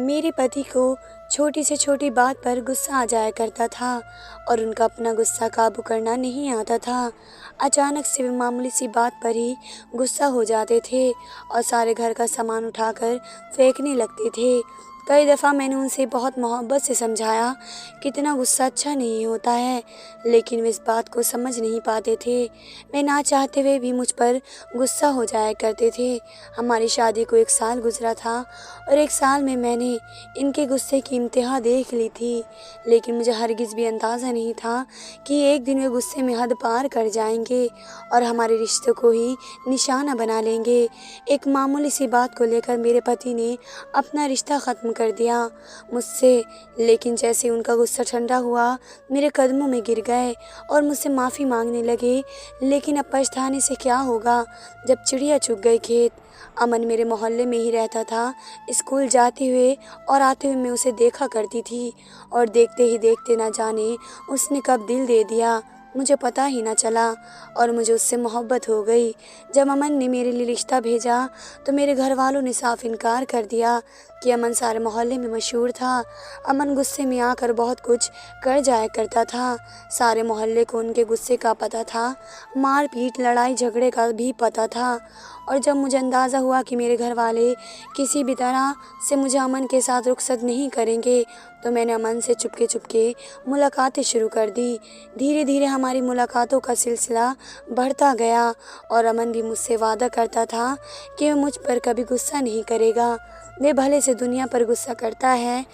मेरे पति को छोटी से छोटी बात पर गुस्सा आ जाया करता था और उनका अपना गुस्सा काबू करना नहीं आता था। अचानक से वे मामूली सी बात पर ही गुस्सा हो जाते थे और सारे घर का सामान उठाकर फेंकने लगते थे। कई दफ़ा मैंने उनसे बहुत मोहब्बत से समझाया कि इतना गुस्सा अच्छा नहीं होता है, लेकिन वे इस बात को समझ नहीं पाते थे। मैं ना चाहते हुए भी मुझ पर गुस्सा हो जाया करते थे। हमारी शादी को 1 साल गुजरा था और 1 साल में मैंने इनके गुस्से की इंतहा देख ली थी, लेकिन मुझे हरगिज़ भी अंदाज़ा नहीं था कि एक दिन वे गुस्से में हद पार कर जाएंगे और हमारे रिश्ते को ही निशाना बना लेंगे। एक मामूली सी बात को लेकर मेरे पति ने अपना रिश्ता ख़त्म कर दिया मुझसे, लेकिन जैसे उनका गुस्सा ठंडा हुआ मेरे कदमों में गिर गए और मुझसे माफ़ी मांगने लगे। लेकिन अब पछताने से क्या होगा जब चिड़िया चुग गई खेत। अमन मेरे मोहल्ले में ही रहता था। स्कूल जाते हुए और आते हुए मैं उसे देखा करती थी और देखते ही देखते ना जाने उसने कब दिल दे दिया, मुझे पता ही ना चला और मुझे उससे मोहब्बत हो गई। जब अमन ने मेरे लिए रिश्ता भेजा तो मेरे घर वालों ने साफ इनकार कर दिया कि अमन सारे मोहल्ले में मशहूर था। अमन गुस्से में आकर बहुत कुछ कर जाया करता था। सारे मोहल्ले को उनके गुस्से का पता था, मार पीट लड़ाई झगड़े का भी पता था। और जब मुझे अंदाज़ा हुआ कि मेरे घर वाले किसी भी तरह से मुझे अमन के साथ रुखसत नहीं करेंगे, तो मैंने अमन से चुपके चुपके मुलाकातें शुरू कर दी। धीरे धीरे हमारी मुलाकातों का सिलसिला बढ़ता गया और अमन भी मुझसे वादा करता था कि वह मुझ पर कभी गुस्सा नहीं करेगा। वे भले से दुनिया पर गुस्सा करता है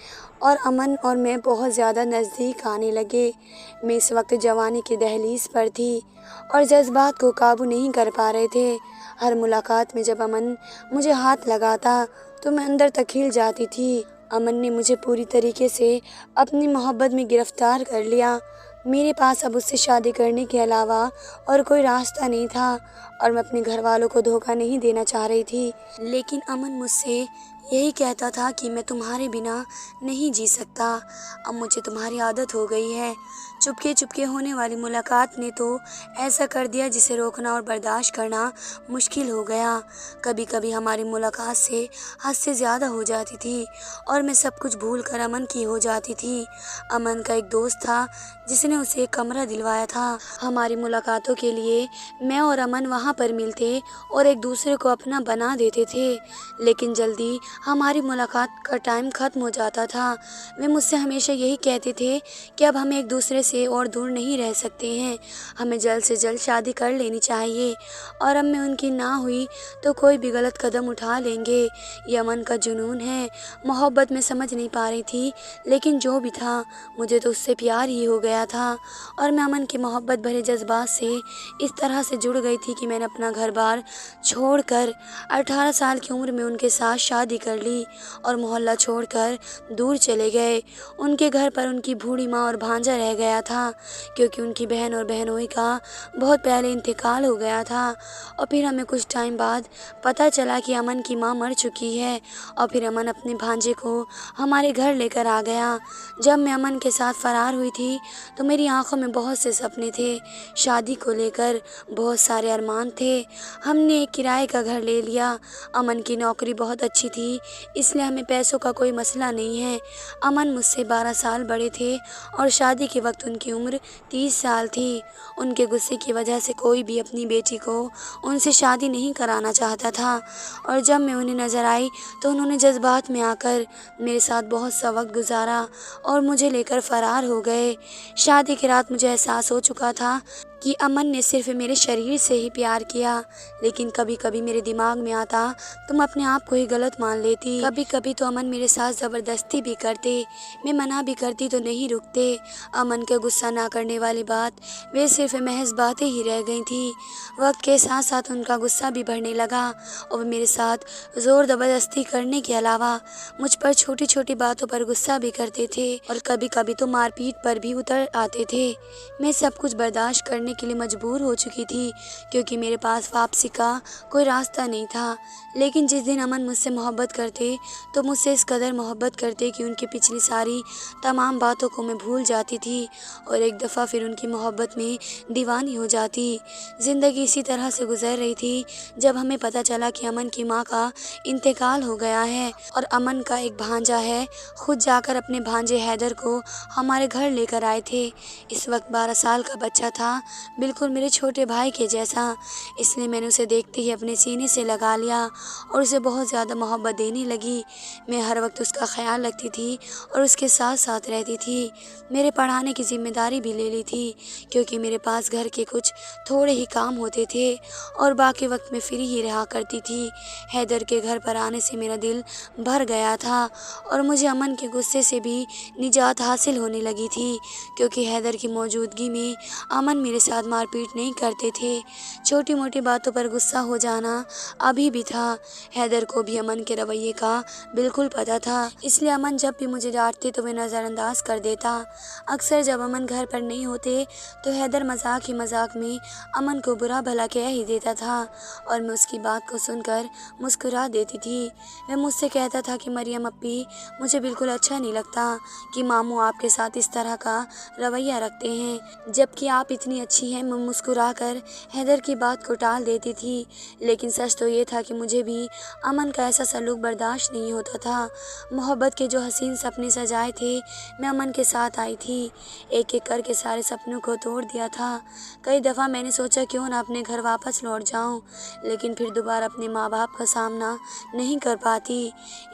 और अमन और मैं बहुत ज़्यादा नज़दीक आने लगे। मैं इस वक्त जवानी की दहलीज पर थी और जज्बात को काबू नहीं कर पा रहे थे। हर मुलाकात में जब अमन मुझे हाथ लगाता तो मैं अंदर तक हिल जाती थी। अमन ने मुझे पूरी तरीके से अपनी मोहब्बत में गिरफ्तार कर लिया। मेरे पास अब उससे शादी करने के अलावा और कोई रास्ता नहीं था और मैं अपने घर वालों को धोखा नहीं देना चाह रही थी। लेकिन अमन मुझसे यही कहता था कि मैं तुम्हारे बिना नहीं जी सकता, अब मुझे तुम्हारी आदत हो गई है। चुपके चुपके होने वाली मुलाकात ने तो ऐसा कर दिया जिसे रोकना और बर्दाश्त करना मुश्किल हो गया। कभी कभी हमारी मुलाकात से हद से ज़्यादा हो जाती थी और मैं सब कुछ भूल कर अमन की हो जाती थी। अमन का एक दोस्त था जिसने उसे एक कमरा दिलवाया था। हमारी मुलाकातों के लिए मैं और अमन वहाँ पर मिलते और एक दूसरे को अपना बना देते थे, लेकिन जल्दी हमारी मुलाकात का टाइम ख़त्म हो जाता था। वे मुझसे हमेशा यही कहते थे कि अब हम एक दूसरे से और दूर नहीं रह सकते हैं, हमें जल्द से जल्द शादी कर लेनी चाहिए और अब मैं उनकी ना हुई तो कोई भी गलत कदम उठा लेंगे। ये अमन का जुनून है। मोहब्बत में समझ नहीं पा रही थी, लेकिन जो भी था मुझे तो उससे प्यार ही हो गया था और मैं अमन की मोहब्बत भरे जज्बात से इस तरह से जुड़ गई थी कि मैंने अपना घर बार छोड़कर 18 साल की उम्र में उनके साथ शादी कर ली और मोहल्ला छोड़कर दूर चले गए। उनके घर पर उनकी बूढ़ी माँ और भांजा रह गया था, क्योंकि उनकी बहन और बहनोई का बहुत पहले इंतकाल हो गया था। और फिर हमें कुछ टाइम बाद पता चला कि अमन की माँ मर चुकी है और फिर अमन अपने भांजे को हमारे घर लेकर आ गया। जब मैं अमन के साथ फरार हुई थी तो मेरी आंखों में बहुत से सपने थे, शादी को लेकर बहुत सारे अरमान थे। हमने एक किराए का घर ले लिया। अमन की नौकरी बहुत अच्छी थी, इसलिए हमें पैसों का कोई मसला नहीं है। अमन मुझसे 12 साल बड़े थे और शादी के वक्त उनकी उम्र 30 साल थी। उनके गुस्से की वजह से कोई भी अपनी बेटी को उनसे शादी नहीं कराना चाहता था और जब मैं उन्हें नज़र आई तो उन्होंने जज्बात में आकर मेरे साथ बहुत सा वक्त गुजारा और मुझे लेकर फरार हो गए। शादी की रात मुझे एहसास हो चुका था कि अमन ने सिर्फ मेरे शरीर से ही प्यार किया, लेकिन कभी कभी मेरे दिमाग में आता तुम अपने आप को ही गलत मान लेती। कभी कभी तो अमन मेरे साथ ज़बरदस्ती भी करते, मैं मना भी करती तो नहीं रुकते। अमन का गुस्सा ना करने वाली बात वे सिर्फ महज बातें ही रह गई थी। वक्त के साथ साथ उनका गुस्सा भी बढ़ने लगा और वे मेरे साथ ज़ोर ज़बरदस्ती करने के अलावा मुझ पर छोटी छोटी बातों पर गुस्सा भी करते थे और कभी कभी तो मारपीट पर भी उतर आते थे। मैं सब कुछ बर्दाश्त करने करने के लिए मजबूर हो चुकी थी, क्योंकि मेरे पास वापसी का कोई रास्ता नहीं था। लेकिन जिस दिन अमन मुझसे मोहब्बत करते तो मुझसे इस कदर मोहब्बत करते कि उनकी पिछली सारी तमाम बातों को मैं भूल जाती थी और एक दफ़ा फिर उनकी मोहब्बत में दीवानी हो जाती। ज़िंदगी इसी तरह से गुजर रही थी जब हमें पता चला कि अमन की माँ का इंतकाल हो गया है और अमन का एक भांजा है खुद जाकर अपने भांजे हैदर को हमारे घर लेकर आए थे। इस वक्त 12 साल का बच्चा था, बिल्कुल मेरे छोटे भाई के जैसा। इसलिए मैंने उसे देखते ही अपने सीने से लगा लिया और उसे बहुत ज़्यादा मोहब्बत देने लगी। मैं हर वक्त उसका ख्याल रखती थी और उसके साथ साथ रहती थी। मेरे पढ़ाने की ज़िम्मेदारी भी ले ली थी, क्योंकि मेरे पास घर के कुछ थोड़े ही काम होते थे और बाकी वक्त मैं फ्री ही रहा करती थी। हैदर के घर पर आने से मेरा दिल भर गया था और मुझे अमन के गुस्से से भी निजात हासिल होने लगी थी, क्योंकि हैदर की मौजूदगी में अमन मेरे साथ मारपीट नहीं करते थे। छोटी मोटी बातों पर गुस्सा हो जाना अभी भी था। हैदर को भी अमन के रवैये का बिल्कुल पता था, इसलिए अमन जब भी मुझे डांटते तो मैं नज़रअंदाज कर देता। अक्सर जब अमन घर पर नहीं होते तो हैदर मजाक ही मजाक में अमन को बुरा भला कह ही देता था और मैं उसकी बात को सुनकर मुस्कुरा देती थी। वह मुझसे कहता था कि मरियम अप्पी, मुझे बिल्कुल अच्छा नहीं लगता कि मामू आपके साथ इस तरह का रवैया रखते हैं, जबकि आप इतनी अच्छी हैं। मैं मुस्कुरा कर हैदर की बात को टाल देती थी, लेकिन सच तो ये था कि मुझे भी अमन का ऐसा सलूक बर्दाश्त नहीं होता था। मोहब्बत के जो हसीन सपने सजाए थे मैं अमन के साथ आई थी, एक एक करके सारे सपनों को तोड़ दिया था। कई दफ़ा मैंने सोचा क्यों ना अपने घर वापस लौट जाऊं, लेकिन फिर दोबारा अपने माँ बाप का सामना नहीं कर पाती।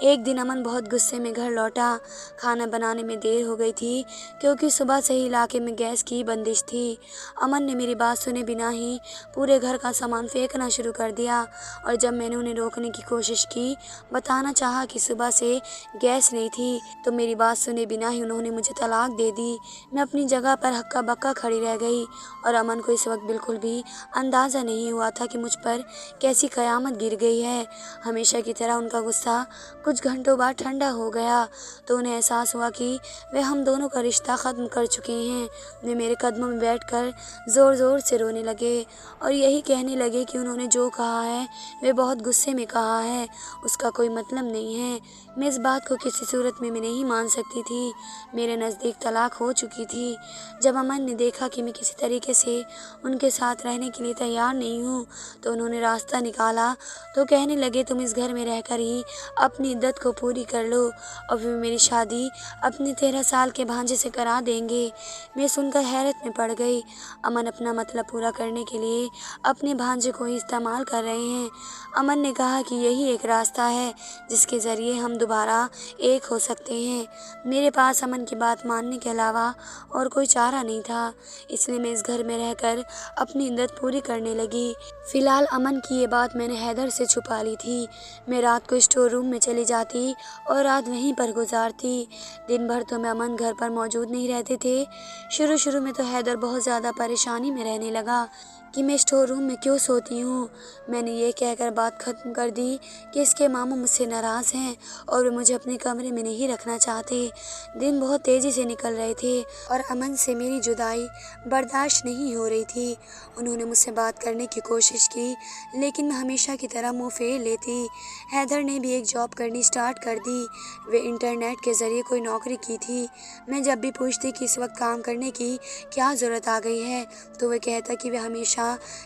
एक दिन अमन बहुत गुस्से में घर लौटा। खाना बनाने में देर हो गई थी, क्योंकि सुबह से ही इलाके में गैस की बंदिश थी। अमन ने मेरी बात सुने बिना ही पूरे घर का सामान फेंकना शुरू कर दिया और जब मैंने उन्हें रोकने की कोशिश की, बताना चाहा कि सुबह से गैस नहीं थी, तो मेरी बात सुने बिना ही उन्होंने मुझे तलाक दे दी। मैं अपनी जगह पर हक्का बक्का खड़ी रह गई और अमन को इस वक्त बिल्कुल भी अंदाज़ा नहीं हुआ था कि मुझ पर कैसी क़यामत गिर गई है। हमेशा की तरह उनका गुस्सा कुछ घंटों बाद ठंडा हो गया तो उन्हें एहसास हुआ कि वे हम दोनों का रिश्ता ख़त्म कर चुके हैं। वे मेरे कदमों में बैठकर ज़ोर ज़ोर से रोने लगे और यही कहने लगे कि उन्होंने जो कहा है वे बहुत गुस्से में कहा है, उसका कोई मतलब नहीं है। मैं इस बात को किसी सूरत में मैं नहीं मान सकती थी। मेरे नज़दीक तलाक हो चुकी थी। जब अमन ने देखा कि मैं किसी तरीके से उनके साथ रहने के लिए तैयार नहीं हूँ तो उन्होंने रास्ता निकाला तो कहने लगे तुम इस घर में रहकर ही अपनी इद्दत को पूरी कर लो और फिर मेरी शादी अपने 13 साल के भांजे से करा देंगे। मैं सुनकर हैरत में पड़ गई। अमन अपना मतलब पूरा करने के लिए अपने भांजे को ही इस्तेमाल कर रहे हैं। अमन ने कहा कि यही एक रास्ता है जिसके ज़रिए हम दोबारा एक हो सकते हैं। मेरे पास अमन की बात मानने के अलावा और कोई चारा नहीं था, इसलिए मैं इस घर में रहकर अपनी इद्दत पूरी करने लगी। फ़िलहाल अमन की ये बात मैंने हैदर से छुपा ली थी। मैं रात को स्टोर रूम में चली जाती और रात वहीं पर गुजारती। दिन भर तो मैं अमन घर पर मौजूद नहीं रहते थे। शुरू में तो हैदर बहुत ज़्यादा परेशानी में रहने लगा कि मैं स्टोर रूम में क्यों सोती हूँ। मैंने ये कहकर बात ख़त्म कर दी कि इसके मामू मुझसे नाराज़ हैं और वे मुझे अपने कमरे में नहीं रखना चाहते। दिन बहुत तेज़ी से निकल रहे थे और अमन से मेरी जुदाई बर्दाश्त नहीं हो रही थी। उन्होंने मुझसे बात करने की कोशिश की, लेकिन मैं हमेशा की तरह मुँह फेर लेती। हैदर ने भी एक जॉब करनी स्टार्ट कर दी। वे इंटरनेट के ज़रिए कोई नौकरी की थी। मैं जब भी पूछती कि इस वक्त काम करने की क्या ज़रूरत आ गई है तो वे कहता कि वे हमेशा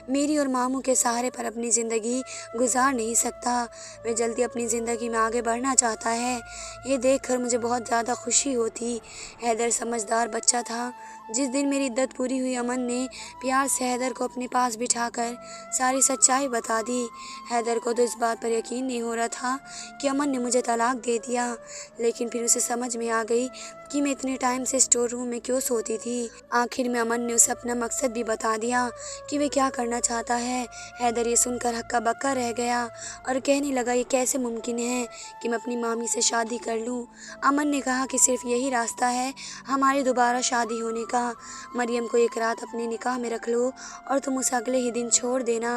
मेरी और मामू के सहारे पर अपनी ज़िंदगी गुजार नहीं सकता। वे जल्दी अपनी ज़िंदगी में आगे बढ़ना चाहता है। ये देखकर मुझे बहुत ज़्यादा खुशी होती। हैदर समझदार बच्चा था। जिस दिन मेरी इद्दत पूरी हुई अमन ने प्यार से हैदर को अपने पास बिठाकर सारी सच्चाई बता दी। हैदर को तो इस बात पर यकीन नहीं हो रहा था कि अमन ने मुझे तलाक दे दिया, लेकिन फिर उसे समझ में आ गई कि मैं इतने टाइम से स्टोर रूम में क्यों सोती थी। आखिर में अमन ने उसे अपना मकसद भी बता दिया कि वे क्या करना चाहता है। हैदर ये सुनकर हक्का बक्का रह गया और कहने लगा ये कैसे मुमकिन है कि मैं अपनी मामी से शादी कर लूं। अमन ने कहा कि सिर्फ यही रास्ता है हमारी दोबारा शादी होने का। मरियम को एक रात अपने निकाह में रख लो और तुम उसे अगले ही दिन छोड़ देना,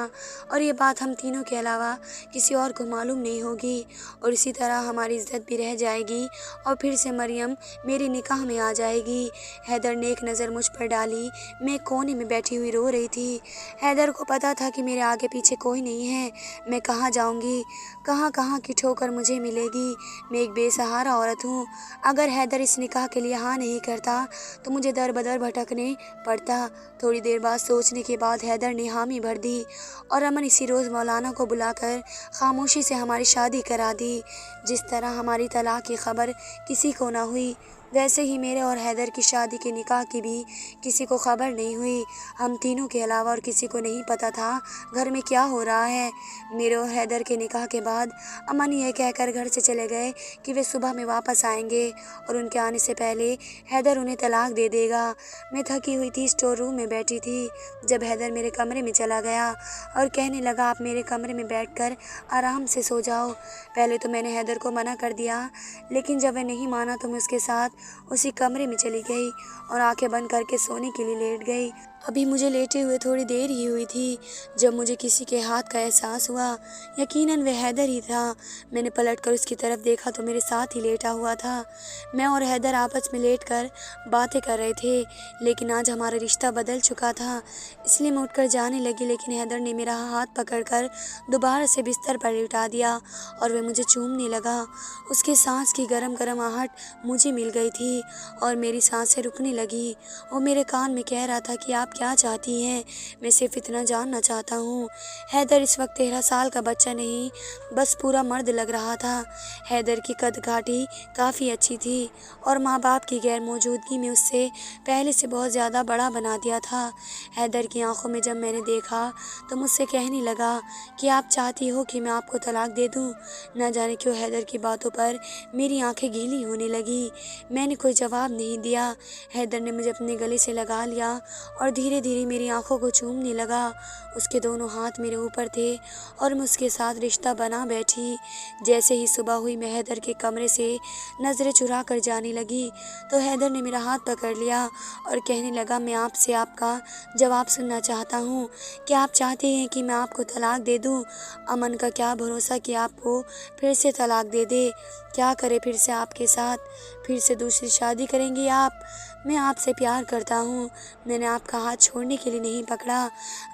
और ये बात हम तीनों के अलावा किसी और को मालूम नहीं होगी, और इसी तरह हमारी इज्जत भी रह जाएगी और फिर से मरियम मेरी निकाह में आ जाएगी। हैदर ने एक नज़र मुझ पर डाली। मैं कोने में बैठी हुई रो रही थी। हैदर को पता था कि मेरे आगे पीछे कोई नहीं है। मैं कहाँ जाऊँगी, कहाँ कहाँ की ठोकर मुझे मिलेगी। मैं एक बेसहारा औरत हूँ। अगर हैदर इस निकाह के लिए हाँ नहीं करता तो मुझे दर बदर भटकने पड़ता। थोड़ी देर बाद सोचने के बाद हैदर ने हामी भर दी और अमन इसी रोज़ मौलाना को बुलाकर खामोशी से हमारी शादी करा दी। जिस तरह हमारी तलाक की खबर किसी को ना हुई, वैसे ही मेरे और हैदर की शादी के निकाह की भी किसी को खबर नहीं हुई। हम तीनों के अलावा और किसी को नहीं पता था घर में क्या हो रहा है। मेरे और हैदर के निकाह के बाद अमन यह कहकर घर से चले गए कि वे सुबह में वापस आएंगे और उनके आने से पहले हैदर उन्हें तलाक दे देगा। मैं थकी हुई थी, स्टोर रूम में बैठी थी, जब हैदर मेरे कमरे में चला गया और कहने लगा, आप मेरे कमरे में बैठकर आराम से सो जाओ। पहले तो मैंने हैदर को मना कर दिया, लेकिन जब वह नहीं माना तो मैं उसके साथ उसी कमरे में चली गई और आंखें बंद करके सोने के लिए लेट गई। अभी मुझे लेटे हुए थोड़ी देर ही हुई थी जब मुझे किसी के हाथ का एहसास हुआ। यकीनन वह हैदर ही था। मैंने पलटकर उसकी तरफ देखा तो मेरे साथ ही लेटा हुआ था। मैं और हैदर आपस में लेटकर बातें कर रहे थे, लेकिन आज हमारा रिश्ता बदल चुका था, इसलिए मैं उठकर जाने लगी, लेकिन हैदर ने मेरा हाथ पकड़कर दोबारा से बिस्तर पर लेटा दिया और वह मुझे चूमने लगा। उसके सांस की गरम गरम आहट मुझे मिल गई थी और मेरी सांसें रुकने लगी। वो मेरे कान में कह रहा था कि आप क्या चाहती हैं, मैं सिर्फ इतना जानना चाहता हूँ। हैदर इस वक्त 13 साल का बच्चा नहीं, बस पूरा मर्द लग रहा था। हैदर की कद काठी काफ़ी अच्छी थी और माँ बाप की गैर मौजूदगी में उससे पहले से बहुत ज़्यादा बड़ा बना दिया था। हैदर की आंखों में जब मैंने देखा तो मुझसे कहने लगा कि आप चाहती हो कि मैं आपको तलाक दे दूँ। न जाने क्यों हैदर की बातों पर मेरी आंखें गीली होने लगी। मैंने कोई जवाब नहीं दिया। हैदर ने मुझे अपने गले से लगा लिया और धीरे धीरे मेरी आंखों को चूमने लगा। उसके दोनों हाथ मेरे ऊपर थे और मैं उसके साथ रिश्ता बना बैठी। जैसे ही सुबह हुई मैं हैदर के कमरे से नज़रें चुरा कर जाने लगी तो हैदर ने मेरा हाथ पकड़ लिया और कहने लगा, मैं आपसे आपका जवाब सुनना चाहता हूँ। क्या आप चाहते हैं कि मैं आपको तलाक दे दूँ? अमन का क्या भरोसा कि आपको फिर से तलाक दे दे। क्या करे फिर से आपके साथ, फिर से दूसरी शादी करेंगी आप? मैं आपसे प्यार करता हूँ। मैंने आपका हाथ छोड़ने के लिए नहीं पकड़ा,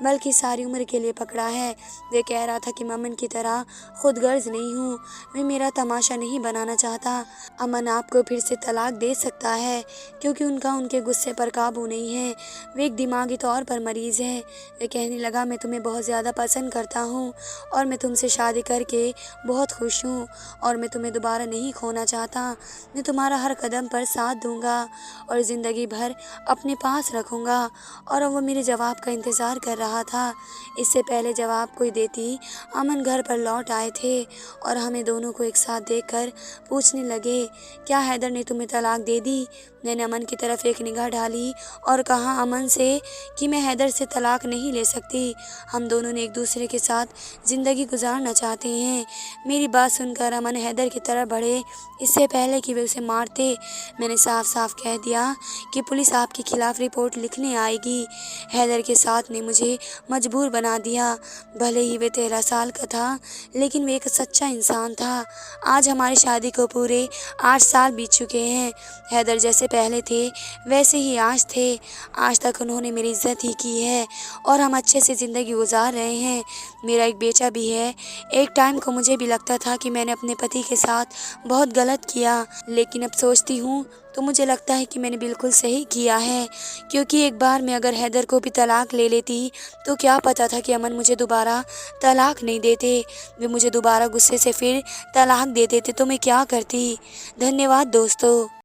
बल्कि सारी उम्र के लिए पकड़ा है। वे कह रहा था कि मैं अमन की तरह खुदगर्ज नहीं हूँ, मैं मेरा तमाशा नहीं बनाना चाहता। अमन आपको फिर से तलाक दे सकता है क्योंकि उनका उनके गुस्से पर काबू नहीं है। वे एक दिमागी तौर पर मरीज़ हैं। वे कहने लगा, मैं तुम्हें बहुत ज़्यादा पसंद करता हूँ और मैं तुमसे शादी करके बहुत खुश हूँ और मैं तुम्हें दोबारा नहीं खोना चाहता। मैं तुम्हारा हर कदम पर साथ दूंगा और ज़िंदगी भर अपने पास रखूंगा। और वो मेरे जवाब का इंतज़ार कर रहा था। इससे पहले जवाब कोई देती, अमन घर पर लौट आए थे और हमें दोनों को एक साथ देखकर पूछने लगे, क्या हैदर ने तुम्हें तलाक दे दी? मैंने अमन की तरफ एक निगाह डाली और कहा अमन से कि मैं हैदर से तलाक नहीं ले सकती। हम दोनों ने एक दूसरे के साथ ज़िंदगी गुजारना चाहते हैं। मेरी बात सुनकर अमन हैदर की तरफ बढ़े। इससे पहले कि वे उसे मारते, मैंने साफ साफ कह दिया कि पुलिस आपके खिलाफ रिपोर्ट लिखने आएगी। हैदर के साथ ने मुझे मजबूर बना दिया। भले ही वे 13 साल का था, लेकिन वे एक सच्चा इंसान था। आज हमारी शादी को पूरे 8 साल बीत चुके हैं। हैदर जैसे पहले थे वैसे ही आज थे। आज तक उन्होंने मेरी इज्जत ही की है और हम अच्छे से ज़िंदगी गुजार रहे हैं। मेरा एक बेटा भी है। एक टाइम को मुझे भी लगता था कि मैंने अपने पति के साथ बहुत गलत किया, लेकिन अब सोचती हूँ तो मुझे लगता है कि मैंने बिल्कुल सही किया है, क्योंकि एक बार मैं अगर हैदर को भी तलाक ले लेती तो क्या पता था कि अमन मुझे दोबारा तलाक नहीं देते। वे मुझे दोबारा गुस्से से फिर तलाक दे देते तो मैं क्या करती। धन्यवाद दोस्तों।